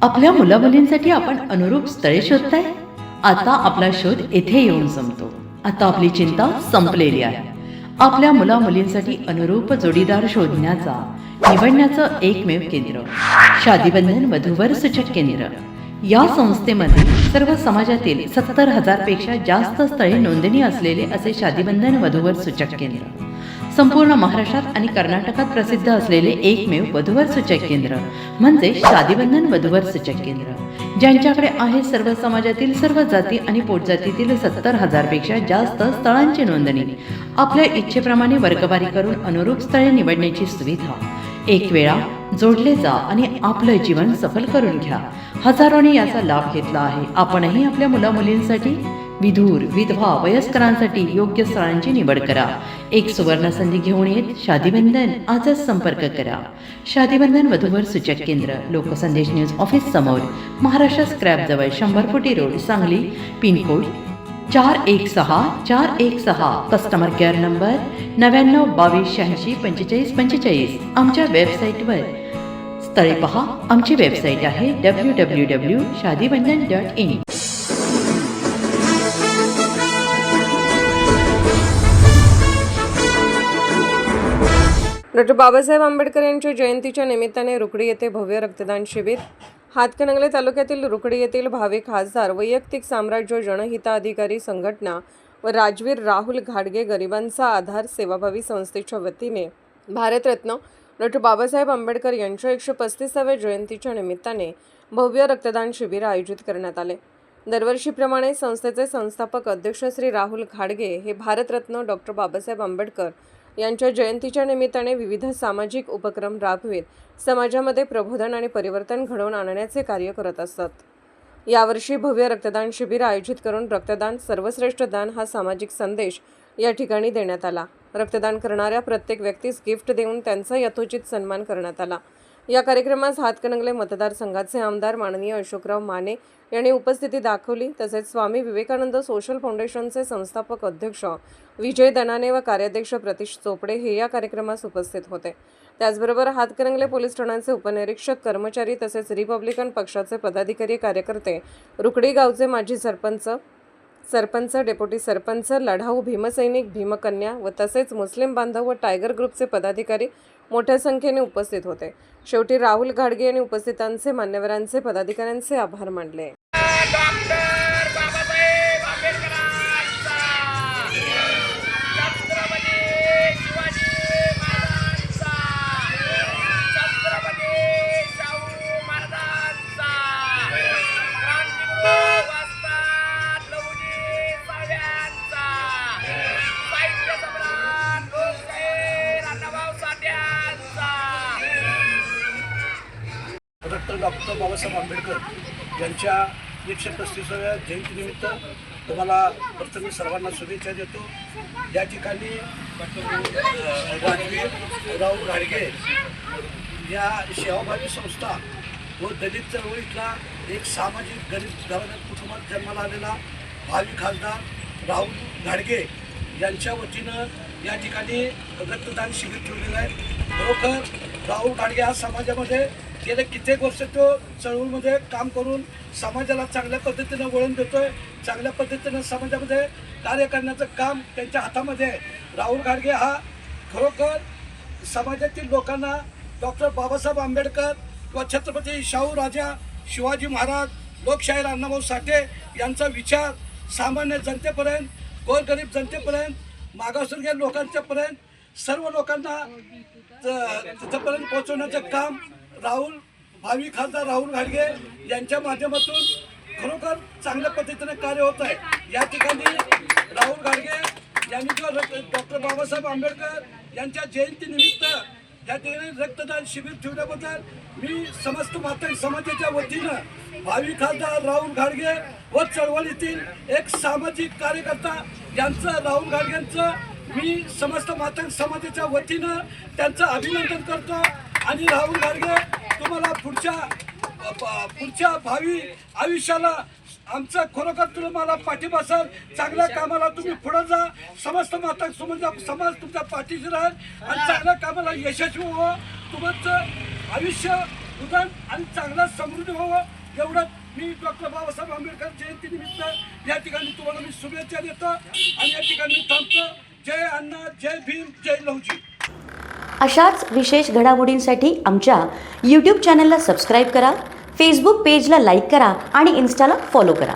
आपल्या मुलामुलींसाठी आपण अनुरूप स्थळे शोधताय? आता आपला शोध येथे येऊन संपतो. आता आपली चिंता संपलेली आहे. आपल्या मुलामुलींसाठी अनुरूप जोडीदार शोधण्याचा निवडण्याचं एकमेव केंद्र शादीबंधन वधूवर सूचक केंद्र. या संस्थेमध्ये सर्व समाजातील 70,000 पेक्षा जास्त स्थळे नोंदणी असलेले असे शादीबंधन वधूवर सूचक केंद्र. संपूर्ण महाराष्ट्रात आणि कर्नाटकात प्रसिद्ध असलेले एकमेव वधूवर सूचक केंद्र म्हणजे शादीबंधन वधूवर सूचक केंद्र, ज्यांच्याकडे आहे सर्व समाजातील सर्व जाती आणि पोटजातीतील 70,000 पेक्षा जास्त स्थळांची नोंदणी. आपल्या इच्छेप्रमाणे वर्गवारी करून अनुरूप स्थळे निवडण्याची सुविधा. एक वेळा जोडले जा आणि आपलं जीवन सफल करून घ्या. हजारोंनी याचा लाभ घेतला आहे. आपणही आपल्या मुलामुलींसाठी, विधूर, विधवा, वयस्करांसाठी योग्य स्थळांची निवड करा. एक सुवर्ण संधी घेऊन येत शादीबंधन. आजच संपर्क करा. शादीबंधन वधूवर सूचक केंद्र, लोकसंदेश न्यूज ऑफिस समोर, महाराष्ट्र स्क्रॅप जवळ, 100 फुटी road, Sangli. Pin code 416416. Customer care number 9922864545. आमच्या वेबसाईटवर स्थळे पहा. आमची वेबसाईट आहे www.shadibandhan.in. डॉक्टर बाबासाहेब आंबेडकर यांच्या जयंतीच्या निमित्ताने रुकडी येथे भव्य रक्तदान शिबिर. हातकणंगले तालुक्यातील रुकडी येथील भावी खासदार, वैयक्तिक साम्राज्य जनहिताधिकारी संघटना व राजवीर राहुल घाडगे गरिबांचा आधार सेवाभावी संस्थेच्या वतीने भारतरत्न डॉक्टर बाबासाहेब आंबेडकर यांच्या 135व्या जयंतीच्या निमित्ताने भव्य रक्तदान शिबिर आयोजित करण्यात आले. दरवर्षीप्रमाणे संस्थेचे संस्थापक अध्यक्ष श्री राहुल घाडगे हे भारतरत्न डॉक्टर बाबासाहेब आंबेडकर यांच्या जयंतीच्या निमित्ताने विविध सामाजिक उपक्रम राबवित समाजामध्ये प्रबोधन आणि परिवर्तन घडवून आणण्याचे कार्य करत असतात. यावर्षी भव्य रक्तदान शिबिर आयोजित करून रक्तदान सर्वश्रेष्ठ दान हा सामाजिक संदेश या ठिकाणी देण्यात आला. रक्तदान करणाऱ्या प्रत्येक व्यक्तीस गिफ्ट देऊन त्यांचा यथोचित सन्मान करण्यात आला. या कार्यक्रमास हातकणंगले मतदारसंघाचे आमदार माननीय अशोकराव माने यांनी उपस्थिती दाखवली. तसेच स्वामी विवेकानंद सोशल फाउंडेशनचे संस्थापक अध्यक्ष विजय दनाने व कार्याध्यक्ष प्रतीश चोपडे हे या कार्यक्रमास उपस्थित होते. त्याचबरोबर हातकणंगले पोलीस ठाण्याचे उपनिरीक्षक, कर्मचारी तसेच रिपब्लिकन पक्षाचे पदाधिकारी, कार्यकर्ते, रुकडी गावचे माजी सरपंच, डेप्युटी सरपंच, लढाऊ भीमसैनिक, भीमकन्या व तसेच मुस्लिम बांधव व टायगर ग्रुपचे पदाधिकारी मोठ्या संख्येने उपस्थित होते. शेवटी राहुल घाडगे यांनी उपस्थितांचे, मान्यवरांचे, पदाधिकाऱ्यांचे आभार मानले. डॉक्टर बाबासाहेब आंबेडकर यांच्या 135व्या जयंतीनिमित्त तुम्हाला प्रथम सर्वांना शुभेच्छा देतो. या ठिकाणी राजवीर राहुल घाडगे या सेवाभावी संस्था व दलित चळवळीतला एक सामाजिक गरीब कुटुंबात जन्माला आलेला भावी खासदार राहुल घाडगे यांच्या वतीनं या ठिकाणी रक्तदान शिबिर ठेवलेलं आहे. खरोखर राहुल घाडगे हा समाजामध्ये गेले कित्येक वर्ष तो चळवळीमध्ये काम करून समाजाला चांगल्या पद्धतीनं वळण देतोय. चांगल्या पद्धतीनं समाजामध्ये कार्य करण्याचं काम त्यांच्या हातामध्ये आहे. राहुल घाडगे हा खरोखर समाजातील लोकांना डॉक्टर बाबासाहेब आंबेडकर व छत्रपती शाहू राजा शिवाजी महाराज, लोकशाहीर अण्णाभाऊ साठे यांचा विचार सामान्य जनतेपर्यंत, गोरगरीब जनतेपर्यंत, मागासवर्गीय लोकांच्यापर्यंत, सर्व लोकांना तिथपर्यंत पोहोचवण्याचं काम भावी खासदार राहुल घाडगे यांच्या माध्यमातून खरोखर चांगल्या पद्धतीने कार्य होत आहे. या ठिकाणी राहुल घाडगे यांनी जो डॉक्टर बाबासाहेब आंबेडकर यांच्या जयंतीनिमित्त या ठिकाणी रक्तदान शिबिर ठेवल्याबद्दल मी समस्त मातंग समाजाच्या वतीनं भावी खासदार राहुल घाडगे व चळवळीतील एक सामाजिक कार्यकर्ता यांचं, राहुल घाडगेंचं मी समस्त मातंग समाजाच्या वतीनं त्यांचं अभिनंदन करतो. आणि राहुल घाडगे तुम्हाला पुढच्या भावी आयुष्याला आमचं खरोखर तुम्हाला पाठिंबा असेल. चांगल्या कामाला तुम्ही पुढे जा. समस्त माता समाज तुमच्या पाठीशी राहील आणि चांगल्या कामाला यशस्वी हो. तुमचं आयुष्य उदाहरण आणि चांगला समृद्धी व्हावं एवढंच मी डॉक्टर बाबासाहेब आंबेडकर जयंतीनिमित्त या ठिकाणी तुम्हाला मी शुभेच्छा देतो आणि या ठिकाणी मी थांबतो. जय अण्णा, जय भीम, जय लहुजी. अशाच विशेष घडामोडींसाठी आमच्या यूट्यूब चॅनलला सबस्क्राईब करा, फेसबुक पेजला लाईक करा आणि इन्स्टाला फॉलो करा.